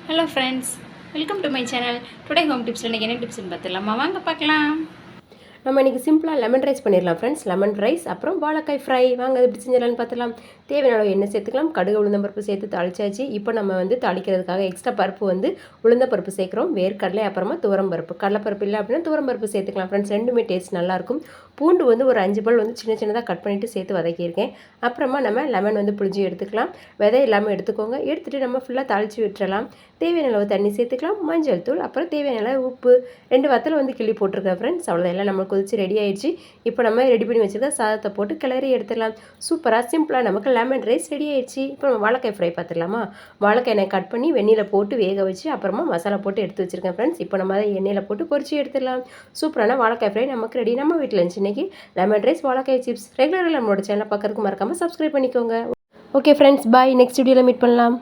Hello friends, welcome to my channel. Today home tips la என்ன டிப்ஸ்னு பார்த்தலாமா வாங்க பார்க்கலாம். நம்ம இன்றைக்கி சிம்பிளாக லெமன் ரைஸ் பண்ணிடலாம் ஃப்ரெண்ட்ஸ். லெமன் ரைஸ் அப்புறம் வாழைக்காய் ஃப்ரை வாங்க அது எப்படி செஞ்சிடலாம்னு பார்த்துலாம். தேவையான அளவு எண்ணெய் சேர்த்துக்கலாம். கடுகு உளுந்தம்பருப்பு சேர்த்து தாளிச்சாச்சு. இப்போ நம்ம தாளிக்கிறதுக்காக எக்ஸ்ட்ரா பருப்பு உளுந்தம்பருப்பு சேர்க்குறோம். வேர்க்கடலை அப்புறமா துவரம்பருப்பு. கடலைப்பருப்பு இல்லை அப்படின்னா துவரம்பருப்பு சேர்த்துக்கலாம் ஃப்ரெண்ட்ஸ். ரெண்டுமே டேஸ்ட் நல்லாயிருக்கும். பூண்டு ஒரு 5 பல் சின்ன சின்னதாக கட் பண்ணிவிட்டு சேர்த்து வதக்கியிருக்கேன். அப்புறமா நம்ம லெமன் புளிஞ்சு எடுத்துக்கலாம். விதை இல்லாமல் எடுத்துக்கோங்க. எடுத்துகிட்டு நம்ம ஃபுல்லாக தாளித்து விட்டுறலாம். தேவையான அளவு தண்ணி சேர்த்துக்கலாம். மஞ்சள் தூள் அப்புறம் தேவையான அளவு உப்பு 2 வத்தலை கிள்ளி போட்டிருக்கேன் ஃப்ரெண்ட்ஸ். அவ்வளோதான், எல்லாம் நம்ம கொதிச்சு ரெடி ஆயிடுச்சு. இப்போ நம்ம ரெடி பண்ணி வச்சுருக்க சாதத்தை போட்டு கிளறி எடுத்துடலாம். சூப்பராக சிம்பிளாக நமக்கு லெமன் ரைஸ் ரெடி ஆயிடுச்சு. இப்போ நம்ம வாழைக்காய் ஃப்ரை பார்த்துடலாமா. வாழைக்காய் எண்ணெய் கட் பண்ணி வெந்நீரில் போட்டு வேக வச்சு அப்புறமா மசாலா போட்டு எடுத்து வச்சுருக்கேன் ஃப்ரெண்ட்ஸ். இப்போ நம்ம அதை எண்ணெயில் போட்டு பொரிச்சு எடுத்துடலாம். சூப்பரான வாழைக்காய் ஃப்ரை நமக்கு ரெடி. நம்ம வீட்டில் இருந்துச்சு இன்றைக்கி லெமன் ரைஸ் வாழைக்காய் சிப்ஸ். ரெகுலராக நம்மளோட சேனலை பார்க்கறதுக்கு மறக்காமல் சப்ஸ்கிரைப் பண்ணிக்கோங்க. ஓகே ஃப்ரெண்ட்ஸ், பாய். நெக்ஸ்ட் வீடியோவில் மீட் பண்ணலாம்.